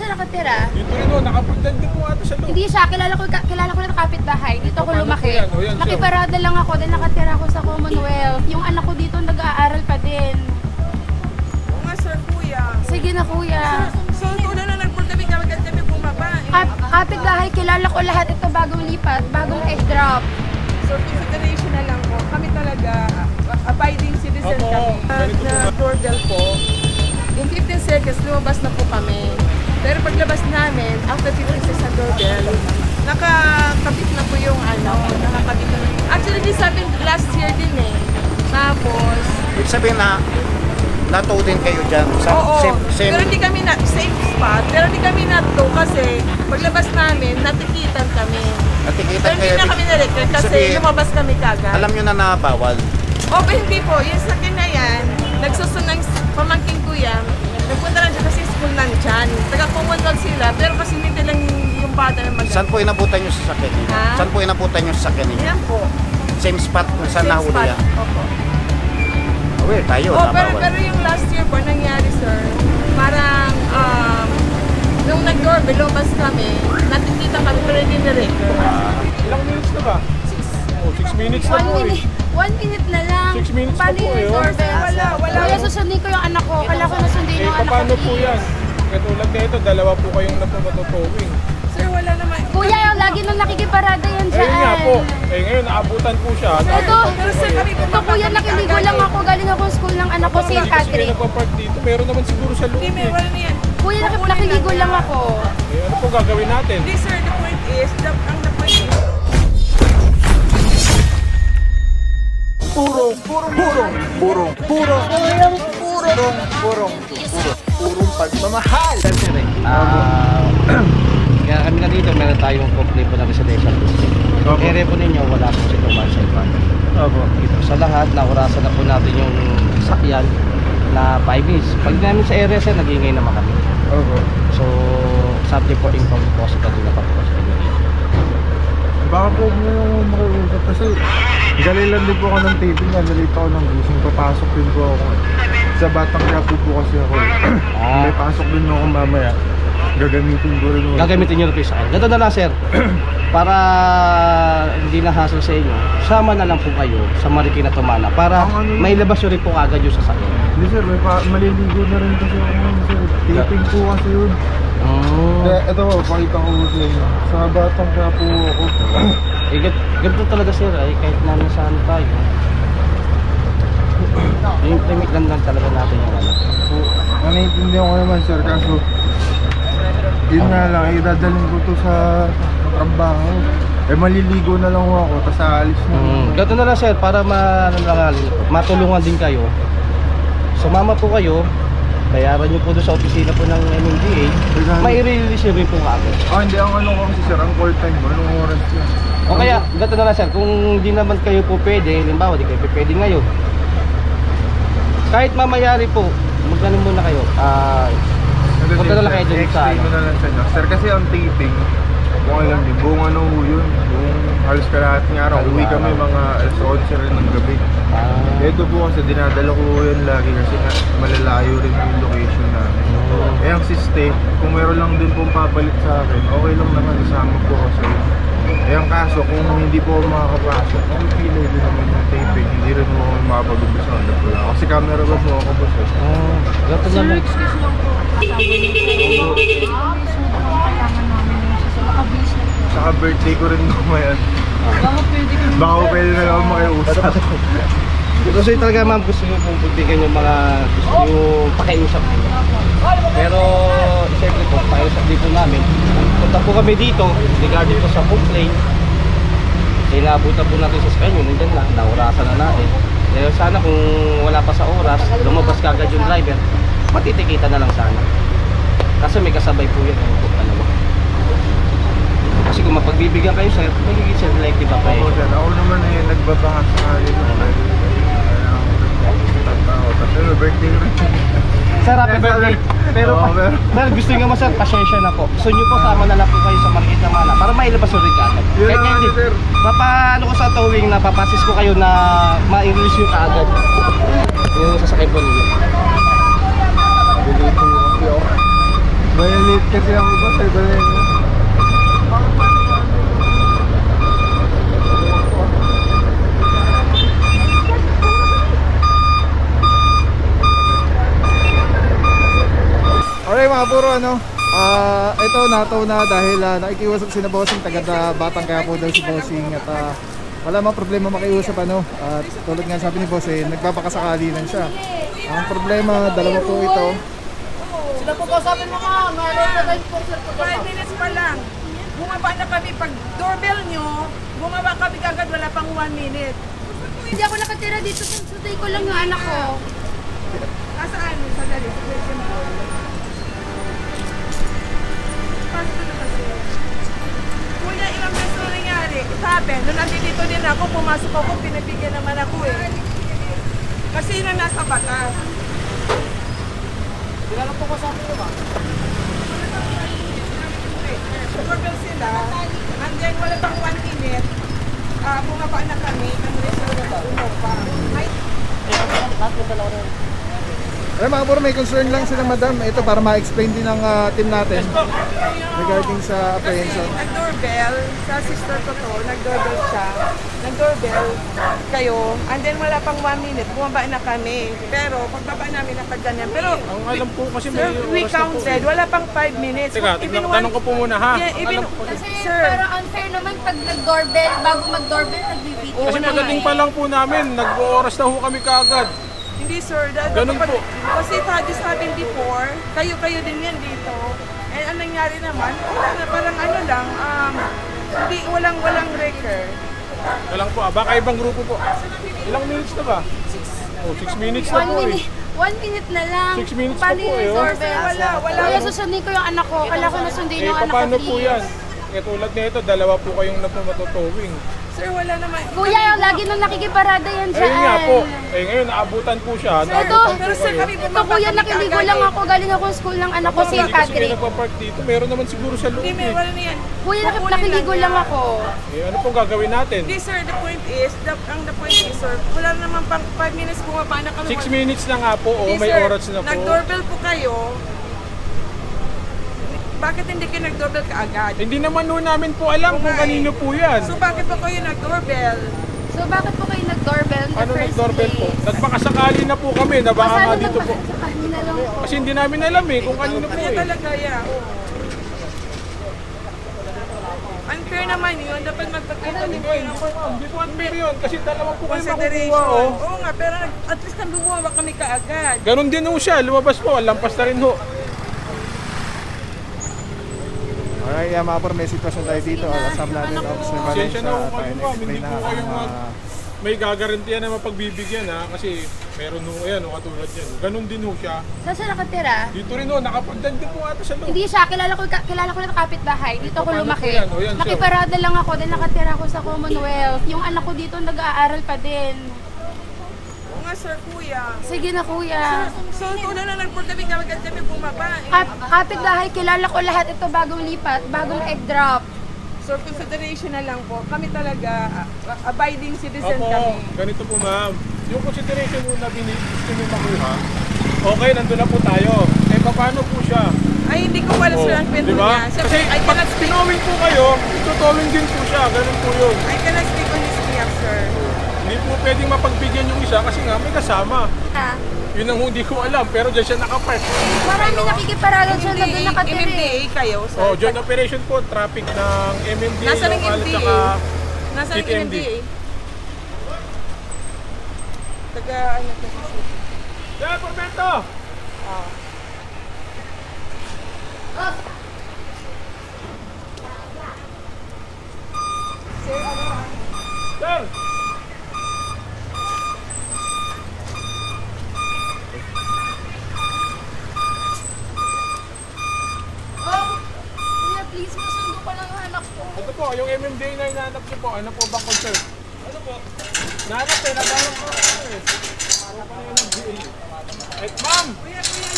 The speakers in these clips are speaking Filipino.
siya nakatira? Dito rin doon, nakapagdan din po ata sa loob. Hindi siya, kilala ko na kapitbahay. Dito ako Paano lumaki. po yan? O, yan siya. Nakiparada lang ako, dahil nakatira ako sa Commonwealth. Yung anak ko dito nag-aaral pa din. Oo nga, sir, kuya. Sige na kuya. So, una na nag-board kami, kami bumaba. Kapitbahay, kilala ko lahat ito bagong lipat, bagong airdrop. So, consideration na lang po. Kami talaga, abiding citizen Opo, kami. ganito Na doorbell po, in 15 seconds, lumabas na po kami. Pero paglabas namin, after 15 seconds sa doorbell, nakakabit na po yung nakakabit na. Actually, di sabi last year din eh. Tapos, Ibig sabihin na nato din kayo dyan sa oo, same pero hindi kami na, same spot, pero hindi kami nato kasi paglabas namin, natikitan kami. natikitan Pero hindi kayo. na kami na-record kasi Sabihin, lumabas kami kagad. alam nyo na bawal. O, ba hindi po. Yung sakin na yan, nagsusunang pamangking ko yan. Nagpunta lang siya kasi school nandyan. Taga-Commonwealth sila, pero kasi hindi lang yung bata na mag- Saan po inabutan nyo sa sakyan ninyo? Ha? Saan po inabutan nyo sa sakyan ninyo? Yan po. Same spot kung saan Same nahuli spot. yan. Opo. Well, tayo Oh, na pero, bawal. pero yung last year po, nangyari sir, parang, nung nag-doorbell, lumabas kami, natikita kami, pero hindi na-record. Ilang minutes na ba? 6 minutes na po eh. 1 minute na lang. 6 minutes Paano na po yung eh, oh. doorbell? Wala. Kuya, susundin ko yung anak ko. Kala ko nasundin Eh, yung anak ko. paano po yan? Katulad nito, dalawa po kayong napapatutowing. Sir, wala naman. Kuya, yung lagi nang nakikiparada yan dyan. Ayun nga po. Eh ngayon, naabutan po siya. Ito, Pero sir, kami ito kuya, nakiligo lang ako. Galing ako school ng anak ko, St. Hindi kasi kayo Patrick. nagpa-park dito. Meron naman siguro sa loob Hindi, may eh. wala na yan. Kuya, nakiligo lang ako. Eh, ano po gagawin natin? Hindi sir, the point is, ang the point is, Purong pagmamahal. Kaya kami na dito, meron tayong complete po na residential district. Opo. Area po ninyo, wala po sa commercial fund. Opo. Dito sa lahat, naurasan na po natin yung sakyan na 5 minutes. Pag namin sa area sir, nag-iingay naman kami. Opo. So, something po income possible na pa po sa inyo. Baka po mo makiusap kasi galing lang din po ako ng taping nga, nalito ako ng gising, papasok din po ako. Sa Batang Quiapo po kasi ako. May pasok din ako mamaya. Gagamitin ko rin. Gagamitin nyo na po yung sakyan. Ganito na lang sir, para hindi na hassle sa inyo, sama na lang po kayo sa Marikina Tumana para Ang ano- may labas nyo rin po agad yung sasakyan. Hindi sir, maliligo na rin kasi ako ngayon sir. Taping po kasi yun. Kaya ito po, pakita ko po sa inyo. Sa Batang Quiapo ako. Eh, ganito talaga sir, ay kahit namin saan tayo. Yung limit lang talaga natin yung ano. Naiintindihan ko naman sir, kaso yun nga lang, dadalhin ko to sa trabaho. Eh maliligo na lang ako, tapos aalis na. Ganito na lang sir, para matulungan din kayo. Sumama po kayo, bayaran nyo po doon sa opisina po ng MMDA, may release nyo rin po agad. Hindi, ang ano ko kasi sir, ang call time mo, anong oras yun? O kaya, ganito na lang sir, kung di naman kayo po pwede, halimbawa di kayo pwede ngayon, kahit mamaya rin po, magkano muna kayo, punta na lang kayo dun sa Explain ko na lang sa inyo. Sir, kasi ang taping, kung alam niyo, buong ano ho yun, buong halos kalahating araw, uwi kami mga alas 11 rin ng gabi. Ito po kasi dinadala ko yun lagi kasi nga malalayo rin yung location namin. Eh ang siste, kung meron lang din pong papalit sa akin, okay lang naman, isama po ako sa iyo. Eh ang kaso, kung hindi po ako makakapasok, ang pilay din naman yung taping, hindi rin mo ako makapag-umpisa ulit wala. Kasi camera ba mo ako po sir? ganito na lang. Excuse lang po. Kailangan namin yung nakabis na po. Saka birthday ko rin mamaya. Baka pwede na lang ako makiusap. Kasi talaga ma'am, gusto nyo pong pagbigan yung mga gusto nyo pakiusap nyo. Pero, siyempre po, pakiusap dito namin. Punta po kami dito, regarding po sa complaint. Inabutan po natin sa Sky, nandyan lang, naurasan na natin. Kaya sana kung wala pa sa oras, lumabas kagad yung driver, matitikita na lang sana. Kasi may kasabay po yun, dalawa. Kasi kung mapagbibigyan kayo sir, magiging selective pa kayo. Ako sir, ako naman eh, nagbabahas na yun. Kasi may birthday ko rin. Sir, happy birthday. Pero, pero gusto nyo mo sir, pasensya na po. Gusto nyo po sama na lang po kayo sa Marikina Tumana para mailabas yung regalo. Yun Kahit naman, hindi, sir. papaano ko sa towing na papasis ko kayo na ma-release yung kaagad. Yung sasakay po ninyo. Dito kasi ako. Violate kasi ako ba sa iba na yun? Alright mga puro ito nataw na dahil nakikiusap si na Bossing taga Batang Quiapo daw si Bossing at wala mang problema makiusap at tulad nga sabi ni Boss nagpapakasakali lang siya. Ang problema, dalawa po ito. Sila po kausapin mo nga, meron na guys po sir. 5 minutes pa lang. Bumaba na kami. Pag doorbell nyo, bumaba kami kagad, wala pang 1 minute. Hindi ako nakatira dito. Sunsutay ko lang yung anak ko. Nasaan? Sandali. Pasok na kasi. Kuya, ilang beses na nangyari. It happened. Nung nandito din ako, pumasok ako, pinabigyan naman ako eh. Kasi yun ang nasa batas. Dinala po ko sa akin ba? Doorbell sila, and then wala pang 1 minute, bumaba na kami, ang reserve na pa. May Ay mga puro, may concern lang sila madam. Ito para ma-explain din ng team natin regarding sa apprehension. Kasi nag-doorbell, sa sister ko to, nag-doorbell siya. Nag-doorbell kayo, and then wala pang 1 minute, bumaba na kami. Pero pagbaba namin nakaganyan. Pero Ang alam po kasi sir, may we oras na po. counted, wala pang 5 minutes. Teka, tanong ko po muna ha. Yeah, even, Kasi sir, parang unfair naman pag nag-doorbell, bago mag-doorbell, nag-video. Kasi pagdating pa lang po namin, nag-oras na ho kami kaagad. hindi sir, Ganun po. Kasi it had this happened before, kayo din yan dito. And ang nangyari naman, wala na, parang ano lang, hindi, walang record. Walang po, baka ibang grupo po. Ilang minutes na ba? 6 minutes na po eh. 1 minute na lang. 6 minutes Paano na po yung eh, oh. doorbell? Wala. Kaya susundin ko yung anak ko. Kala ko nasundin yung anak ko, Paano po please. yan? Tulad nito, dalawa po kayong napumatutowing. Sir, wala naman. Kuya, lagi nang nakikiparada yan dyan. Ayun nga po. Ngayon, naabutan po siya. Ito, Naabutan Pero po sir, kayo. kami Ito kuya, nakiligo lang ako. Galing ako sa school ng anak ko, si Hindi kasi kayo Kadri. nagpa-park dito. Meron naman siguro sa loob Hindi, eh. wala na yan. Kuya, Kukunin nakiligo yan. lang ako. Ano pong gagawin natin? Hindi sir, the point is, sir, wala naman pang 5 minutes bumaba na kami. 6 minutes na nga po, Hindi, may sir, oras na po. Nag-doorbell po kayo. Bakit hindi kayo nag-doorbell kaagad? Hindi naman nun namin po alam kung kanino po yan. So bakit po kayo nag-doorbell? So bakit po kayo nag-doorbell in the Ano first nag-doorbell po? place? Nagpakasakali na po kami na baka nga dito po. Sa kanina lang po. Kasi hindi namin alam eh kung kanino po Kanya eh. talaga yan. Unfair naman yun. Dapat magpakita din Hindi, kayo hindi ng po ma'am. Hindi po unfair yun. Kasi dalawa po kayo consideration. makukuha oh. Oo nga, pero at least nang bumuha kami kaagad. Ganon din ho siya. Lumabas po. Lampas na rin ho. Alright, mga puro, may sitwasyon tayo dito. Asam natin ang Officer Pasensya Valencia na ho tayo kayo ma'am. na-explain Hindi na po kayo ang may gagarantiyan na mapagbibigyan ha. Kasi meron ho yan o katulad yan. Ganon din ho siya. Saan siya nakatira? Dito rin ho. Nakapagdan din po ata sa loob. Hindi siya, kilala ko lang kapitbahay. Dito ako Paano lumaki. po yan? O, yan siya. Nakiparada lang ako dahil nakatira ako sa Commonwealth. Yung anak ko dito nag-aaral pa din. Oo nga sir, kuya. Sige na kuya. So, tulad na nag-port kami kami bumaba. Kapitbahay, kilala ko lahat ito bagong lipat, bagong egg drop. So, consideration na lang po. Kami talaga, abiding citizen Opo, kami. ganito po ma'am. Yung consideration mo na gusto nyo makuha, okay, nandun na po tayo. Eh, paano po siya? Ay, hindi ko wala sir ang kwento di ba? niya. Siyempre, Kasi I pag cannot speak, tinowing po kayo, tutowing din po siya. Ganun po yun. I cannot speak on his behalf, sir. Hindi po pwedeng mapagbigyan yung isa kasi nga may kasama. Ah, Yun ang hindi ko alam, pero dyan siya nakapark. marami nakikiparada siya na doon nakatira. MMDA kayo, sir. Oh, joint operation po, traffic ng MMDA, Nasa ng local, MDA? tsaka Nasa ng TTMD. MMDA? Taga, ano to kasi? Sir, Pormento! Sir, ano ah? Sir! Kuya, please, masundo ko lang ang anak ko. Ito po, yung MMDA na hinahanap niyo po, ano po bang concern? Ano po? Nahanap eh, naghanap po ako eh. Ano pa yung MMDA? Eh, ma'am!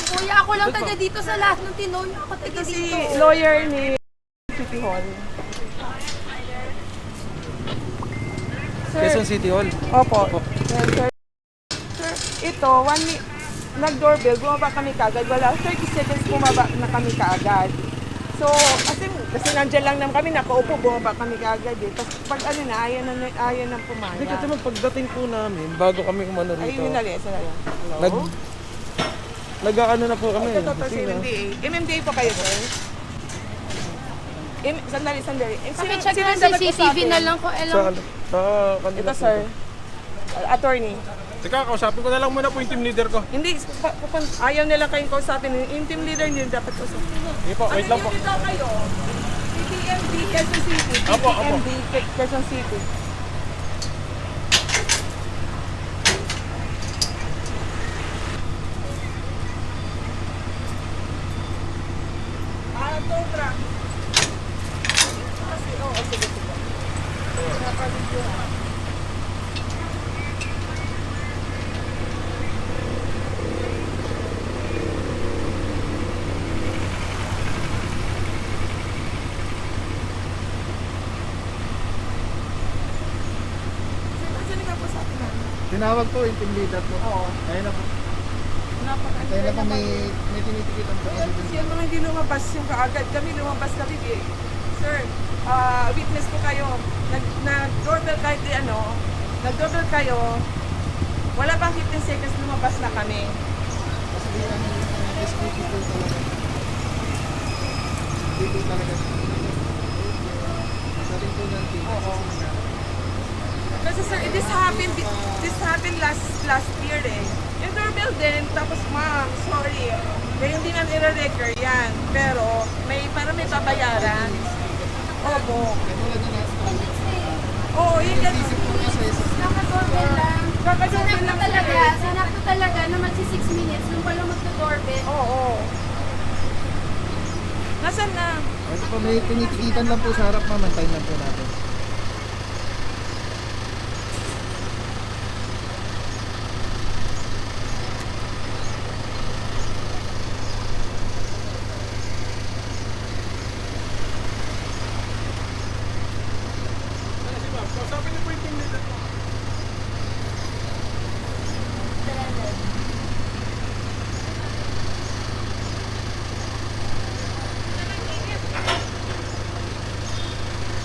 Kuya, ako lang taga dito sa lahat ng tinoy. Ako taga Ito si dito. lawyer ni City Hall. Sir, Quezon City Hall. Opo. Yes, sir. Sir, ito, nag-doorbell, bumaba kami kaagad. Wala, 30 seconds bumaba na kami kaagad. So, kasi nandiyan lang naman kami, nakaupo, bumaba kami kaagad eh. Tapos pag ano na, ayaw na pumayag. Hindi kasi pagdating po namin, bago kami kumano rito, Ayun na rin, sana yan. Hello? nag-ano na po kami. Ito, Dr. Kasi na- MMDA. MMDA po kayo, sir? Sandali. Pakicheck Sino na yung sa dapat CCTV kausapin? na lang ko. Sa, sa kanila Ito, po. sir. Attorney. Teka, kausapin ko na lang muna po yung team leader ko. Hindi, ayaw nila kayong kausapin. Yung team leader niyo dapat kausapin. Sige po, wait lang po. Ano yung kayo? PTMD, Quezon City. Apo. PTMD, Quezon City. Tow truck. Kasi, sige. Saan nga po sa atin? Tinawag po yung team leader po. Oo. Ayun na po. Kaya na po may tinitikitan po kasi dun. Kasi yung mga hindi lumabas yung kaagad, kami lumabas kami eh. Sir, witness po kayo, nag-doorbell kahit nag-doorbell kayo, wala pang 15 seconds lumabas na kami. Kasi di ang SPP po talaga. Hindi po talaga. Sa rin po ng team. Kasi sir, this happened last year eh. Yung doorbell din, tapos ma'am, sorry, kaya hindi na nire-record yan. Pero para may babayaran. Opo. Oo, yun yan. Naka-doorbell lang. Kaka-doorbell lang Sinakto talaga na magsi 6 minutes nung pala magdo-doorbell. Oo. Nasaan na? Ito po may tinitikitan lang po sa harap, ma'am. Antayin lang po natin. Sige ma'am, kausapin niyo po yung team leader ko.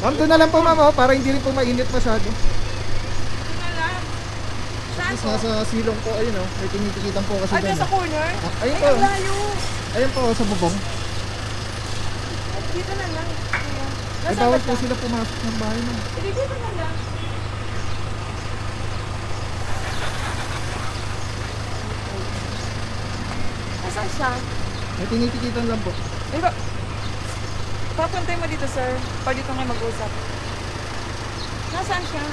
Ma'am, doon na lang po, ma'am, oh, para hindi rin po mainit masyado. Saan Tapos po? nasa silong po, ayun, oh. May tinitikitan po kasi Ay, doon. sa corner? Ah, ayun Ay, po. ang layo. Ayun po, sa bubong. Dito na lang. Ay, bawal po sila pumasok ng bahay, ma'am. Dito na lang. Nasaan siya? May tinitikitan lang po. Diba? Papuntay mo dito, sir. Pag dito nga mag-usap. Nasaan siya?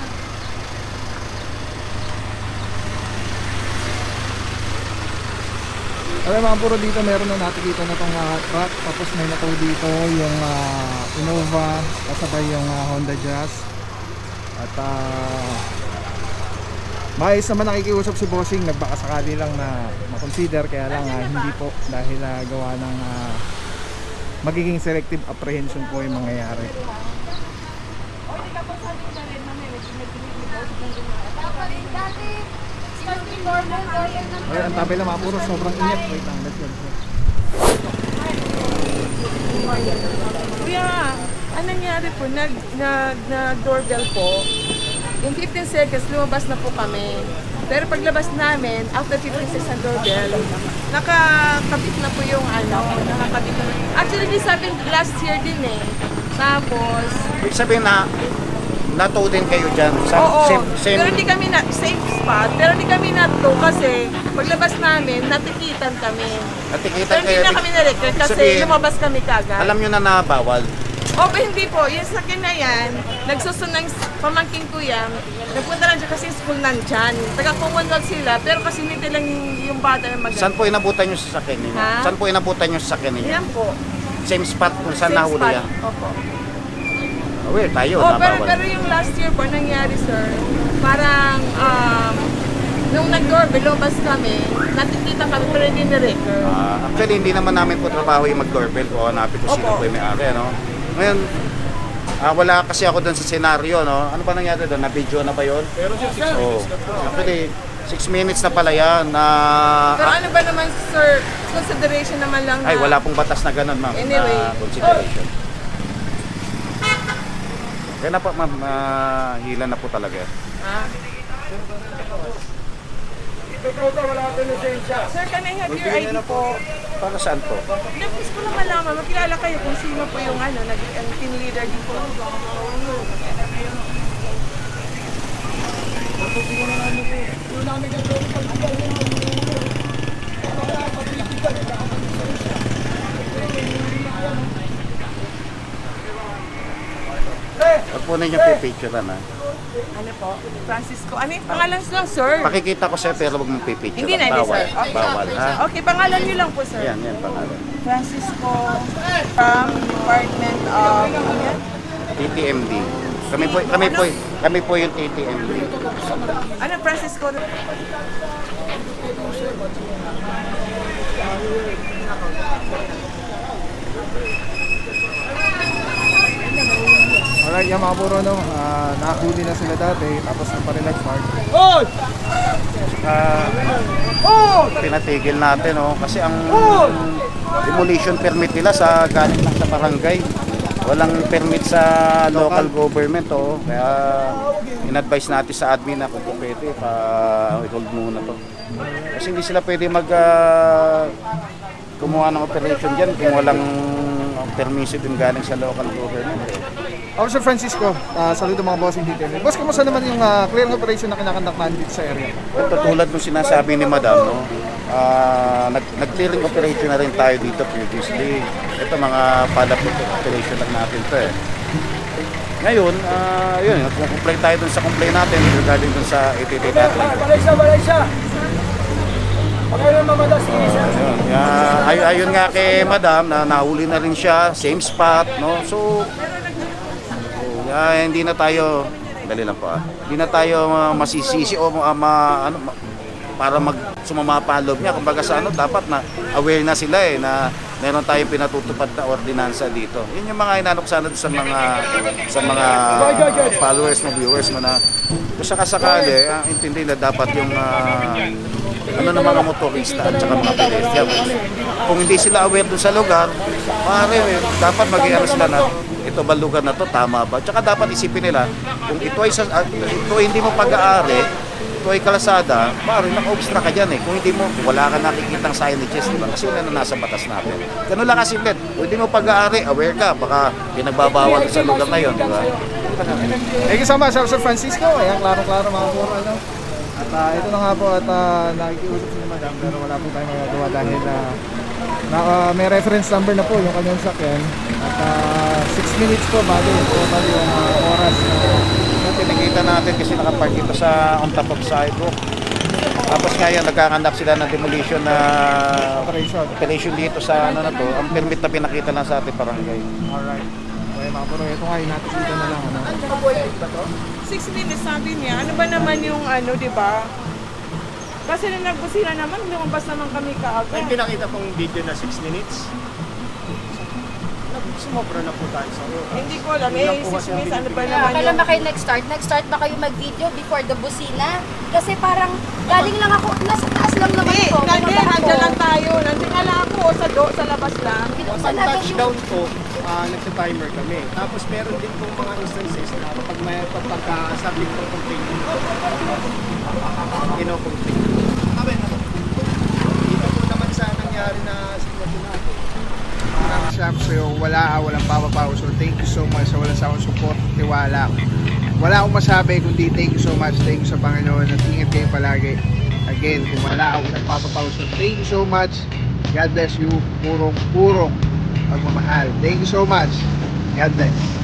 Alam mga puro dito meron na natikita na itong truck. Tapos may nakaw dito yung Innova. Kasabay yung Honda Jazz. At maayos naman nakikiusap si Bossing. Nagbaka sakali lang na makonsider. Kaya lang hindi po. Dahil gawa ng magiging selective apprehension po yung mangyayari. O, hindi ka po sabi sa rin na may Dapat dati, starting doorbell ng Ay, ang tabi lang mga puro. Sobrang init. Wait lang. Let's go. Kuya, anong nangyari po? Nag-doorbell po. In 15 seconds, lumabas na po kami. Pero paglabas namin, after 15 seconds ng doorbell, nakakabit na po yung nakakabit na. Actually, this happened last year din eh. Tapos, Ibig sabihin na nato din kayo dyan. Sa oo, same pero hindi kami na safe spot, pero hindi kami nato kasi paglabas namin, natikitan kami. natikitan Pero hindi kayo. na kami na-record Ibig kasi sabihin, lumabas kami kagad. alam nyo na bawal. O, hindi po. Yung sakin na yan, nagsusunang pamangking ko yan. Nagpunta lang dyan kasi school nandyan. Taga-Commonwealth sila, pero kasi hindi lang yung bata na maganda. Saan po inabutan nyo sa sakin ninyo? Ha? Saan po inabutan nyo sa sakin ninyo? Yan po. Same spot kung saan Same nahuli spot. yan. Opo. Aware tayo Oh, na pero bawal. yung last year po, nangyari sir, parang nung nag-doorbell, lumabas kami, natikita kami, pero hindi na-record. Actually, hindi naman namin po trabaho yung mag-doorbell o hanapin kung sino Opo. po yung may-ari. No? Ngayon, wala kasi ako doon sa senaryo. No? Ano ba nangyari doon? Na-video na ba yun? Pero siya, Oh, actually, 6 minutes na pala yan. Pero ano ba naman, sir, consideration naman lang na... Ay, wala pong batas na ganun, ma'am. Anyway. Na consideration. Kaya na po, ma'am. Hila na po talaga. Ah. Sir, can I have your ID po? Para saan po? Please ko lang malaman, makilala kayo kung sino po yung ang team leader dito. Huwag po ninyo pipicturean, ha? Ano po? Francisco. Ano yung pangalan lang, sir? Pakikita ko sa'yo pero huwag mong pipicture. Hindi na, hindi, Bawal. sir. Okay. Bawal, ha? Okay, pangalan niyo lang po, sir. Yan, pangalan. Francisco from Department of... TTMD. Kami po yung TTMD. Ano, Francisco? Alright, yung mga puro, no, nakahuli na sila dati, tapos na pa rin nag-park. Pinatigil natin, no? Kasi ang demolition permit nila sa galing lang sa barangay. Walang permit sa local government, oh. Kaya in-advise natin sa admin na kung pwede i-hold muna to. Kasi hindi sila pwede gumawa ng operation dyan kung walang permiso din galing sa local government. Officer Francisco, saludo mga bossing dito. Boss, kumusta naman yung clearing operation na kinakandak natin dito sa area? Tulad ng sinasabi ni Madam, no? Nag-clearing operation na rin tayo dito previously. Ito mga follow-up operation lang natin to eh. Ngayon, yun, nag-comply tayo dun sa complaint natin regarding dun sa ATT natin. Ayun nga kay Madam na nahuli na rin siya, same spot, no? So, hindi na tayo, dali lang po hindi na tayo masisisi o para sumama pa ang loob niya. Kumbaga sa dapat na aware na sila na meron tayong pinatutupad na ordinansa dito. Yun yung mga inanok sana sa mga followers mo, viewers mo na kung sakasakali, intindi na dapat yung ng mga motorista at saka mga pedestrian. Kung hindi sila aware doon sa lugar, dapat mag-iano sila na ito ba lugar na to, tama ba? Tsaka dapat isipin nila, kung ito ay hindi mo pag-aari, ito ay kalasada, parang naka-obstruct ka dyan eh. Kung wala ka nakikitang signages, diba? Kasi yun na nasa batas natin. Ganun lang kasimple. Kung hindi mo pag-aari, aware ka, baka pinagbabawal sa lugar na yun, diba? Thank you so much, Officer Francisco. Ayan, klaro-klaro mga puro, ano. At ito na nga po, at nakikiusap si Madam, pero wala po tayong magagawa dahil may reference number na po yung kanyang sakyan. At 6 minutes po, bali yung oras. Tinigita natin kasi nakapark dito sa on top of sidewalk. Tapos ngayon nagkakandak sila ng demolition na operation dito sa na to. Ang permit na pinakita lang sa ating barangay. Alright. Okay mga puro, ito nga inatisita na lang. 6 minutes sabi niya. Ano ba naman yung di ba? Kasi nung nagbusina naman, lumabas naman kami kaagad. May pinakita pong video na 6 minutes. Sumobra na po tayo sa oras. Hindi ko alam, 6 minutes, ano ba naman Kailan ba kayo nag-start? Nag-start ba kayo mag-video before the busina? Kasi parang galing lang ako, nasa taas lang naman ito. Nandiyan lang tayo. Nandiyan nga lang ako sa labas lang. Binuksan Pag natin yung... touchdown po, nagsa-timer kami. Tapos meron din pong mga instances na pag may pagka-submit po complaint, kino-complaint. Dito po naman sa nangyari na sitwasyon natin. Maraming salamat sa'yo. Walang papapaw. So thank you so much sa walang sawang support, tiwala. Wala akong masabi kundi thank you so much. Thank you sa Panginoon at ingat kayo palagi. Again, kung wala akong nagpapapaw. So thank you so much. God bless you. Purong pagmamahal. Thank you so much. God bless.